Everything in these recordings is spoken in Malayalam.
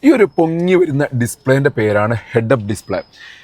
ഈ ഒരു പൊങ്ങി വരുന്ന ഡിസ്പ്ലേൻ്റെ പേരാണ് ഹെഡ് അപ്പ് ഡിസ്പ്ലേ.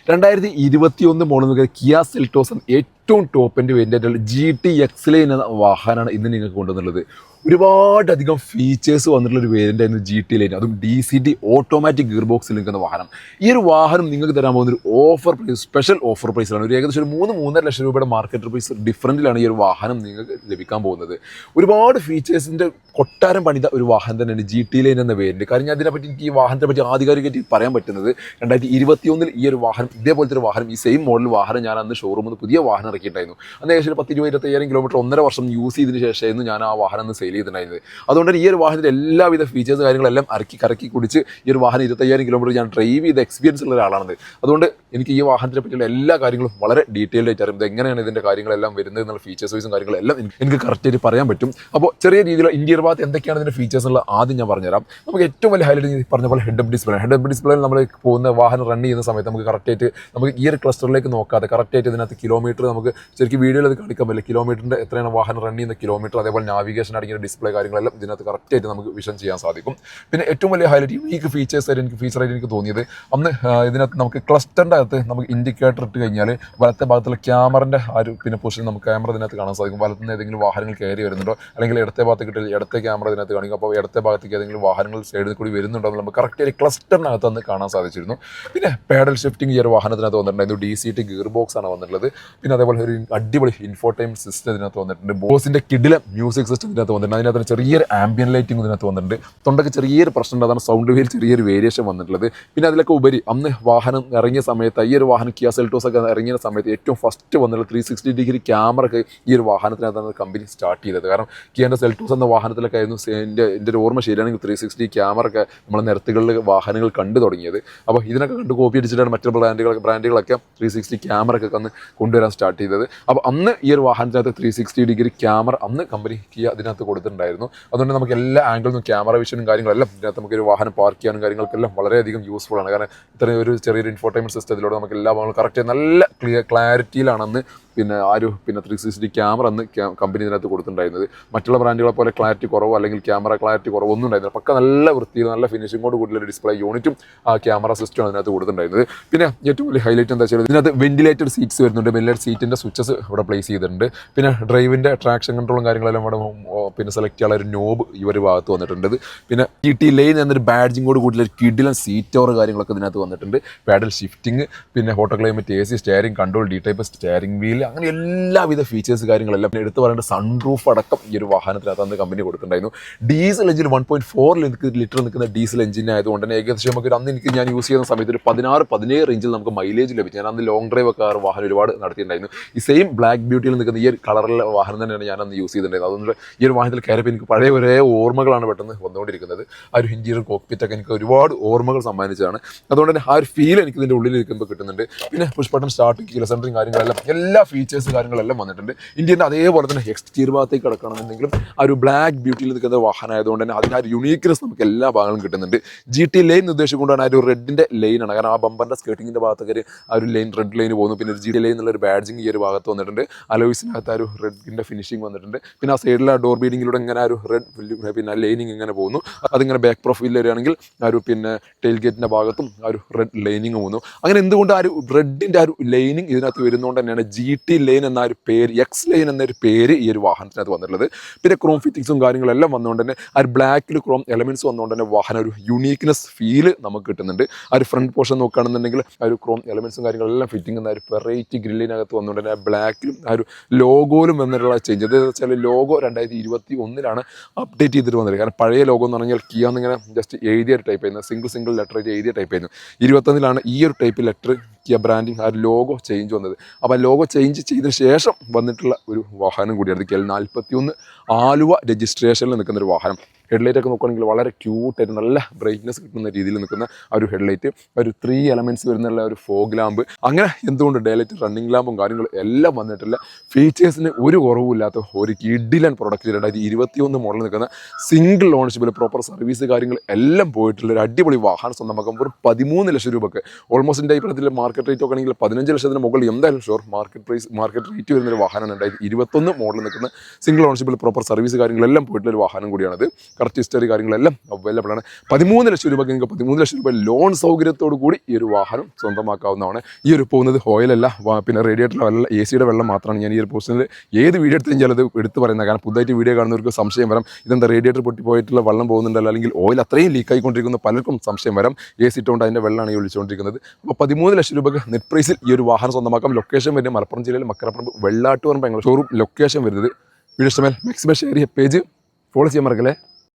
2021 മോഡൽ നോക്കിയാൽ കിയ സെൽറ്റോസ് ഏറ്റവും ടോപ്പിൻ്റെ വേരിയൻ്റ് GT-X ലൈൻ എന്ന വാഹനമാണ് ഇന്ന് നിങ്ങൾക്ക് കൊണ്ടുവന്നുള്ളത്. ഒരുപാടധികം ഫീച്ചേഴ്സ് വന്നിട്ടുള്ള ഒരു വേരിയൻ്റ് ആയിരുന്നു GT ലൈൻ, അതും DCT ഓട്ടോമാറ്റിക് ഗിയർ ബോക്സിൽ നിൽക്കുന്ന വാഹനം. ഈ ഒരു വാഹനം നിങ്ങൾക്ക് തരാൻ പോകുന്ന ഒരു ഓഫർ പ്രൈസ്, സ്പെഷ്യൽ ഓഫർ പ്രൈസിലാണ്. ഒരു ഏകദേശം ഒരു 3-3.5 ലക്ഷം രൂപയുടെ മാർക്കറ്റ് പ്രൈസ് ഡിഫറൻറ്റിലാണ് ഈ ഒരു വാഹനം നിങ്ങൾക്ക് ലഭിക്കാൻ പോകുന്നത്. ഒരുപാട് ഫീച്ചേഴ്സിൻ്റെ കൊട്ടാരം പണിത ഒരു വാഹനം തന്നെയാണ് GT ലൈൻ എന്ന വേരിയൻ്റ്. കാരണം ഞാൻ അതിനെപ്പറ്റി എനിക്ക് ഈ വാഹനത്തെ പറ്റി ആധികാരികമായിട്ട് പറയാൻ പറ്റുന്നത് 2021 ഈ ഒരു വാഹനം, ഇതേപോലത്തെ ഒരു വാഹനം, ഈ സെയിം മോഡൽ വാഹനം ഞാൻ അന്ന് ഷോറൂമിൽ നിന്ന് പുതിയ വാഹനം ഇറക്കിയിട്ടുണ്ടായിരുന്നു. അന്ന് ഏകദേശം 10-25 കിലോമീറ്റർ 1.5 വർഷം യൂസ് ചെയ്തതിന് ശേഷമായിരുന്നു ഞാൻ ആ വാഹനം ഒന്ന് സെയിൽ ചെയ്തിട്ടുണ്ടായിരുന്നത്. അതുകൊണ്ട് ഈ ഒരു വാഹനത്തിൻ്റെ എല്ലാവിധ ഫീച്ചേഴ്സ് കാര്യങ്ങളെല്ലാം കറക്കി കുടിച്ച് ഈ ഒരു വാഹനം 25,000 കിലോമീറ്റർ ഞാൻ ഡ്രൈവ് ചെയ്ത എക്സ്പീരിയൻസ് ഉള്ള ഒരാളാണ്. അതുകൊണ്ട് എനിക്ക് ഈ വാഹനത്തിനെ പറ്റിയുള്ള എല്ലാ കാര്യങ്ങളും വളരെ ഡീറ്റെയിൽഡ് ആയിട്ട് അറിയാം. ഇത് എങ്ങനെയാണ് ഇതിൻ്റെ കാര്യങ്ങളെല്ലാം വരുന്നത് എന്നുള്ള ഫീച്ചേഴ്സ് വൈസും കാര്യങ്ങളെല്ലാം എനിക്ക് കറക്റ്റായിട്ട് പറയാൻ പറ്റും. അപ്പോൾ ചെറിയ രീതിയിൽ ഇന്റീരിയർ ഭാഗത്ത് എന്തൊക്കെയാണ് ഇതിൻ്റെ ഫീച്ചേഴ്സ് ഉള്ള ആദ്യം ഞാൻ പറഞ്ഞുതരാം. നമുക്ക് ഏറ്റവും വലിയ ഹൈലൈറ്റ് പറഞ്ഞ പോലെ head up display. Head up ഡിസ്പ്ലേയിൽ നമ്മൾ പോകുന്ന വാഹനം റൺ ചെയ്യുന്ന സമയത്ത് നമുക്ക് കറക്റ്റായിട്ട് നമുക്ക് ഈ ഒരു ക്ലസ്റ്ററിലേക്ക് നോക്കാതെ കറക്റ്റായിട്ട് ഇതിനകത്ത് കിലോമീറ്റർ നമുക്ക് ശരിക്കും വീഡിയോയിൽ അത് കാണിക്കാൻ പറ്റില്ല. കിലോമീറ്ററിൻ്റെ എത്രയാണ് വാഹനം റൺ ചെയ്യുന്ന കിലോമീറ്റർ, അതേപോലെ നാവിഗേഷൻ അടങ്ങിയ ഡിസ്പ്ലേ കാര്യങ്ങളെല്ലാം ഇതിനകത്ത് കറക്റ്റായിട്ട് നമുക്ക് വിഷൻ ചെയ്യാൻ സാധിക്കും. പിന്നെ ഏറ്റവും വലിയ ഹൈലൈറ്റ് യുണീക്ക് ഫീച്ചറായിട്ട് എനിക്ക് തോന്നിയത് അന്ന് ഇതിനകത്ത് നമുക്ക് ക്ലസ്റ്ററിൻ്റെ അകത്ത് നമുക്ക് ഇൻഡിക്കേറ്റർ ഇട്ട് കഴിഞ്ഞാൽ വലത്തെ ഭാഗത്തുള്ള ക്യാമറൻ്റെ ആ ഒരു പിന്നെ പൊസിഷൻ നമുക്ക് ക്യാമറ ഇതിനകത്ത് കാണാൻ സാധിക്കും. വലത്ത് നിന്ന് ഏതെങ്കിലും വാഹനങ്ങൾ കയറി വരുന്നുണ്ടോ, അല്ലെങ്കിൽ ഇടത്തെ ഭാഗത്ത് കിട്ടില്ല ഇടത്തെ ക്യാമറ ഇതിനകത്ത് കാണിക്കും. അപ്പോൾ ഇടത്തെ ഭാഗത്തേക്ക് ഏതെങ്കിലും വാഹനങ്ങൾ സൈഡിൽ കൂടി വരുന്നുണ്ടോ എന്ന് നമുക്ക് കറക്റ്റ് ക്ലസ്റ്ററിനകത്ത് അന്ന് കാണാൻ സാധിച്ചിരുന്നു. പിന്നെ പാഡൽ ഷിഫ്റ്റിംഗ് ഈ ഒരു വാഹനത്തിനകത്ത് വന്നിട്ടുണ്ടായിരുന്നു. DCT ഗിയർ ബോക്സ് ആണ് വന്നിട്ടുള്ളത്. പിന്നെ അതേപോലെ ഒരു അടിപൊളി ഇൻഫോടൈം സിസ്റ്റം ഇതിനകത്ത് വന്നിട്ടുണ്ട്. ബോസിൻ്റെ കിഡിലെ മ്യൂസിക് സിസ്റ്റം ഇതിനകത്ത് വന്നിട്ടുണ്ട്. അതിനകത്ത് ചെറിയൊരു ആംബിയൻ ലൈറ്റിംഗ് ഇതിനകത്ത് വന്നിട്ടുണ്ട്. തൊണ്ടയ്ക്ക് ചെറിയൊരു പ്രശ്നമുണ്ട്, അതാണ് സൗണ്ട് വേരിൽ ചെറിയൊരു വേരിയേഷൻ വന്നിട്ടുള്ളത്. പിന്നെ അതിലൊക്കെ ഉപരി അന്ന് വാഹനം ഇറങ്ങിയ സമയത്ത് ഈ ഒരു വാഹനം കിയ സെൽറ്റോസ് ഒക്കെ ഇറങ്ങിയ സമയത്ത് ഏറ്റവും ഫസ്റ്റ് വന്നിട്ടുള്ള 360 ഡിഗ്രി ക്യാമറ ഒക്കെ ഈ ഒരു വാഹനത്തിനകത്താണ് കമ്പനി സ്റ്റാർട്ട് ചെയ്തത്. കാരണം കിയൻ്റെ സെൽറ്റോസ് എന്ന വാഹനത്തിലൊക്കെ ആയിരുന്നു എൻ്റെ ഒരു ഓർമ്മ ശരിയാണെങ്കിൽ 360 ക്യാമറ ഒക്കെ നമ്മളെ നിരത്തുകളിൽ വാഹനങ്ങൾ കണ്ടു തുടങ്ങിയത്. അപ്പോൾ ഇതിനൊക്കെ കണ്ട് കോപ്പി അടിച്ചിട്ടാണ് മറ്റു ബ്രാൻഡുകളൊക്കെ 360 ക്യാമറ ഒക്കെ അന്ന് കൊണ്ടുവരാൻ സ്റ്റാർട്ട് ചെയ്തത്. അപ്പോൾ അന്ന് ഈ ഒരു വാഹനത്തിനകത്ത് 360 ഡിഗ്രി ക്യാമറ അന്ന് കമ്പനി കിയ അതിനകത്ത് കൊടുത്തിട്ടുണ്ടായിരുന്നു. അതുകൊണ്ട് നമുക്ക് എല്ലാ ആംഗിളിൽ നിന്നും ക്യാമറ വിഷനും കാര്യങ്ങളെല്ലാം ഇതിനകത്ത് നമുക്ക് ഒരു വാഹനം പാർക്ക് ചെയ്യാനും കാര്യങ്ങൾക്കെല്ലാം വളരെയധികം യൂസ്ഫുൾ ആണ്. കാരണം ഇത്രയും ഒരു ചെറിയൊരു ഇൻഫോർടൈൻമെൻറ്റ് സിസ്റ്റത്തിലൂടെ നമുക്ക് എല്ലാ ഭാഗങ്ങളും കറക്റ്റ് നല്ല ക്ലാരിറ്റിയിലാണ് അന്ന് പിന്നെ 360 ക്യാമറ അന്ന് കമ്പനി ഇതിനകത്ത് കൊടുത്തിട്ടുണ്ടായിരുന്നത്. മറ്റുള്ള ബ്രാൻഡുകളെ പോലെ ക്ലാരിറ്റി കുറവോ അല്ലെങ്കിൽ ക്യാമറ ക്ലാരിറ്റി കുറവോ ഒന്നും ഉണ്ടായിരുന്നില്ല. പക്ക നല്ല വൃത്തിയിൽ നല്ല ഫിനിഷിങ്ങോട് കൂടിയുള്ള ഡിസ്പ്ലേ യൂണിറ്റും ആ ക്യാമറ സിസ്റ്റം അതിനകത്ത് കൊടുത്തിട്ടുണ്ടായിരുന്നത്. പിന്നെ ഏറ്റവും വലിയ ഹൈലൈറ്റ് എന്താ വെച്ചാൽ ഇതിനകത്ത് വെന്റിലേറ്റഡ് സീറ്റ്സ് വരുന്നുണ്ട്. വെന്റിലേറ്റഡ് സീറ്റിൻ്റെ സ്വിച്ചസ് ഇവിടെ പ്ലേസ് ചെയ്തിട്ടുണ്ട്. പിന്നെ ഡ്രൈവിൻ്റെ ട്രാക്ഷൻ കൺട്രോളും കാര്യങ്ങളെല്ലാം ഇവിടെ പിന്നെ സെലക്ട് ചെയ്യാനുള്ള ഒരു നോബ് ഈ ഒരു ഭാഗത്ത് വന്നിട്ടുണ്ട്. പിന്നെ GT ലൈൻ എന്നൊരു ബാഡ്ജിങ്ങോട് കൂടിയുള്ള ഒരു കിഡിലും സീറ്റോർ കാര്യങ്ങളൊക്കെ ഇതിനകത്ത് വന്നിട്ടുണ്ട്. പാഡൽ ഷിഫ്റ്റിംഗ്, പിന്നെ auto climate AC, steering control, D-ടൈപ്പ് സ്റ്റിയറിംഗ് വീൽ, അങ്ങനെ എല്ലാവിധ ഫീച്ചേഴ്സ് കാര്യങ്ങളെല്ലാം എടുത്ത് പറയേണ്ട സൺറൂഫ് അടക്കം ഈ ഒരു വാഹനത്തിനകത്ത് അന്ന് കമ്പനി കൊടുത്തിട്ടുണ്ടായിരുന്നു. ഡീസൽ എഞ്ചിൻ 1.4 ലിറ്റർ നിൽക്കുന്ന ഡീസൽ എഞ്ചിൻ ആയതുകൊണ്ട് തന്നെ ഏകദേശം നമുക്ക് അന്ന് ഞാൻ യൂസ് ചെയ്യുന്ന സമയത്ത് ഒരു 16-17 റേഞ്ചിൽ നമുക്ക് മൈലേജ് ലഭിച്ചു. ഞാൻ അന്ന് ലോങ് ഡ്രൈവ് ഒക്കെ വാഹനം ഒരുപാട് നടത്തിയിട്ടുണ്ടായിരുന്നു. ഈ സെയിം ബ്ലാക്ക് ബ്യൂട്ടിയിൽ നിൽക്കുന്ന ഈ ഒരു കളറിലെ വാഹനം തന്നെയാണ് ഞാൻ അന്ന് യൂസ് ചെയ്തിട്ടുണ്ടായിരുന്നത്. അതുകൊണ്ട് ഈ ഒരു വാഹനത്തിൽ കയറിയപ്പോൾ എനിക്ക് പഴയ ഒരേ ഓർമ്മകളാണ് പെട്ടെന്ന് വന്നുകൊണ്ടിരിക്കുന്നത്. ആ ഒരു ഇന്റീരിയർ കോക്പിറ്റൊക്കെ എനിക്ക് ഒരുപാട് ഓർമ്മകൾ സമ്മാനിച്ചതാണ്. അതുകൊണ്ട് തന്നെ ആ ഒരു ഫീൽ എനിക്ക് ഇതിൻ്റെ ഉള്ളിൽ നിൽക്കുമ്പോൾ കിട്ടുന്നുണ്ട്. പിന്നെ push button start, key centring കാര്യങ്ങളെല്ലാം എല്ലാ ഫീച്ചേഴ്സ് കാര്യങ്ങളെല്ലാം വന്നിട്ടുണ്ട്. ഇന്ത്യൻ്റെ അതേപോലെ തന്നെ എക്സ്റ്റീരിയർ ഭാഗത്തേക്ക് കിടക്കണമെന്നുണ്ടെങ്കിലും ആ ഒരു ബ്ലാക്ക് ബ്യൂട്ടിയിൽ നിൽക്കുന്ന വാഹനം ആയതുകൊണ്ട് തന്നെ അതിൻ്റെ ആ ഒരു യുണീക്നെസ് നമുക്ക് എല്ലാ ഭാഗങ്ങളും കിട്ടുന്നുണ്ട്. GT ലൈൻ ഉദ്ദേശിച്ചുകൊണ്ടാണ് ആ ഒരു റെഡിൻ്റെ ലൈനാണ്. കാരണം ആ ബമ്പറിൻ്റെ സ്കേർട്ടിങ്ങിൻ്റെ ഭാഗത്തൊക്കെ ആ ഒരു ലൈൻ റെഡ് ലൈൻ പോകുന്നു. പിന്നെ ഒരു GT ലൈൻ എന്നുള്ള ഒരു ബാഡ്ജിങ് ഈ ഒരു ഭാഗത്ത് വന്നിട്ടുണ്ട്. അലോയ്സിനകത്ത് ആ ഒരു റെഡിൻ്റെ ഫിനിഷിങ് വന്നിട്ടുണ്ട്. പിന്നെ ആ സൈഡിലെ ഡോർ ബീഡിങ്ങിലൂടെ ഇങ്ങനെ ആ ഒരു റെഡ് പിന്നെ ലൈനിങ് ഇങ്ങനെ പോകുന്നു. അതിങ്ങനെ ബാക്ക് പ്രൊഫൈലിൽ വരികയാണെങ്കിൽ ആ ഒരു പിന്നെ ടെയിൽ ഗേറ്റിൻ്റെ ഭാഗത്തും ആ ഒരു റെഡ് ലൈനിങ് പോകുന്നു. അങ്ങനെ എന്തുകൊണ്ട് ആ ഒരു റെഡിൻ്റെ ആ ഒരു ലൈനിങ് ഇതിനകത്ത് വരുന്നതുകൊണ്ട് തന്നെയാണ് GT ലൈൻ എന്ന ഒരു പേര്, X ലൈൻ എന്നൊരു പേര് ഈ ഒരു വാഹനത്തിനകത്ത് വന്നിട്ടുള്ളത്. പിന്നെ ക്രോം ഫിറ്റിങ്സും കാര്യങ്ങളെല്ലാം വന്നുകൊണ്ട് തന്നെ ആ ഒരു ബ്ലാക്കിൽ ക്രോം എലമെന്റ്സ് വന്നുകൊണ്ട് തന്നെ വാഹനം ഒരു യുണീക്നെസ് ഫീല് നമുക്ക് കിട്ടുന്നുണ്ട്. ആ ഒരു ഫ്രണ്ട് പോർഷൻ നോക്കുകയാണെന്നുണ്ടെങ്കിൽ ആ ഒരു ക്രോം എലമെന്റ്സും കാര്യങ്ങളെല്ലാം ഫിറ്റിംഗ് എന്ന ഒരു വെറൈറ്റി ഗ്രില്ലിനകത്ത് വന്നുകൊണ്ട് തന്നെ ബ്ലാക്കിലും ആ ഒരു ലോഗോയിലും വന്നിട്ടുള്ള ചേഞ്ച്. അത് വെച്ചാൽ ലോഗോ 2021 അപ്ഡേറ്റ് ചെയ്തിട്ട് വന്നത്. കാരണം പഴയ ലോഗോ എന്ന് പറഞ്ഞാൽ കിയ എന്നിങ്ങനെ ജസ്റ്റ് എഴുതിയ ഒരു ടൈപ്പ് ആയിരുന്നു, സിംഗിൾ ലെറ്റർ ആയിട്ട് എഴുതിയ ടൈപ്പ് ആയിരുന്നു. 21 ഈ ഒരു ടൈപ്പ് ലെറ്റർ കിയ ബ്രാൻഡിങ് ആ ഒരു ലോഗോ ചേഞ്ച് വന്നത്. അപ്പോൾ ആ ലോഗോ ചേഞ്ച് ചെയ്തതിന് ശേഷം വന്നിട്ടുള്ള ഒരു വാഹനം കൂടിയാണ് KL41 ആലുവ രജിസ്ട്രേഷനിൽ നിൽക്കുന്ന ഒരു വാഹനം. ഹെഡ്ലൈറ്റ് ഒക്കെ നോക്കുകയാണെങ്കിൽ വളരെ ക്യൂട്ടായിട്ട് നല്ല ബ്രൈറ്റ്നസ് കിട്ടുന്ന രീതിയിൽ നിൽക്കുന്ന ആ ഒരു ഹെഡ്ലൈറ്റ്, ഒരു 3 എലമെൻറ്റ്സ് വരുന്നുള്ള ഒരു ഫോഗ് ലാമ്പ്, അങ്ങനെ എന്തുകൊണ്ട് ഡേലൈറ്റ് റണ്ണിങ് ലാമ്പും കാര്യങ്ങളും എല്ലാം വന്നിട്ടില്ല. ഫീച്ചേഴ്സിന് ഒരു കുറവുമില്ലാത്ത ഒരു കിഡിലൻ പ്രൊഡക്റ്റ് 2021 മോഡൽ നിൽക്കുന്ന സിംഗിൾ ഓണർഷിപ്പിൽ പ്രോപ്പർ സർവീസ് കാര്യങ്ങൾ എല്ലാം പോയിട്ടുള്ള ഒരു അടിപൊളി വാഹനം സ്വന്തമാക്കാൻ വെറും 13 ലക്ഷം രൂപയ്ക്ക്. ഓൾമോസ്റ്റ് എൻ്റെ അഭിപ്രായത്തിൽ മാർക്കറ്റ് റേറ്റ് ഒക്കെ ആണെങ്കിൽ 15 ലക്ഷത്തിന് മുകളിൽ എന്തായാലും ഷുവർ മാർക്കറ്റ് റേറ്റ് വരുന്നൊരു വാഹനമാണ് 2021 മോഡൽ നിൽക്കുന്ന സിംഗിൾ ഓണർഷിപ്പിൽ പ്രോപ്പർ സർവീസ് കാര്യങ്ങളെല്ലാം പോയിട്ടുള്ള ഒരു വാഹനം കൂടിയാണത്. കറക്റ്റ് ഹിസ്റ്ററി കാര്യങ്ങളെല്ലാം അവൈലബിൾ ആണ്. 13 ലക്ഷം രൂപയ്ക്ക് നിങ്ങൾക്ക് 13 ലക്ഷം രൂപ ലോൺ സൗകര്യത്തോടു കൂടി ഈ ഒരു വാഹനം സ്വന്തമാക്കാവുന്നതാണ്. ഈ ഒരു പോകുന്നത് ഓയിലല്ല, പിന്നെ റേഡിയേറ്ററിലെ വെള്ളം AC വെള്ളം മാത്രമാണ്. ഞാൻ ഈ ഒരു പോസ്റ്റിൽ ഏത് വീഡിയോ എടുത്തും ചിലത് എടുത്ത് പറയുന്നത്, കാരണം പുതുതായിട്ട് വീഡിയോ കാണുന്നവർക്ക് സംശയം വരാം, ഇതെന്താ റേഡിയേറ്റർ പൊട്ടിപ്പോയിട്ടുള്ള വെള്ളം പോകുന്നുണ്ടല്ലോ, അല്ലെങ്കിൽ ഓയിൽ അത്രയും ലീക്ക് ആയിക്കൊണ്ടിരിക്കുന്ന പലർക്കും സംശയം വരാം. AC ഇട്ടുകൊണ്ട് അതിൻ്റെ വെള്ളമാണ് ഈ ഒഴിച്ചുകൊണ്ടിരിക്കുന്നത്. അപ്പോൾ 13 ലക്ഷം രൂപയ്ക്ക് നെറ്റ് പ്രൈസിൽ ഈ ഒരു വാഹനം സ്വന്തമാക്കാം. ലൊക്കേഷൻ വരുന്നത് മലപ്പുറം ജില്ലയിൽ മക്കരപ്പറമ്പ് വെള്ളാട്ടുപറമ്പ് ഞങ്ങൾ ഷോറൂം ലൊക്കേഷൻ വരുന്നത്. വീഡിയോ ഇഷ്ടമായാൽ മാക്സിമം ഷെയർ ചെയ്യുക, പേജ് ഫോളോ ചെയ്യാൻ മറക്കല്ലേ.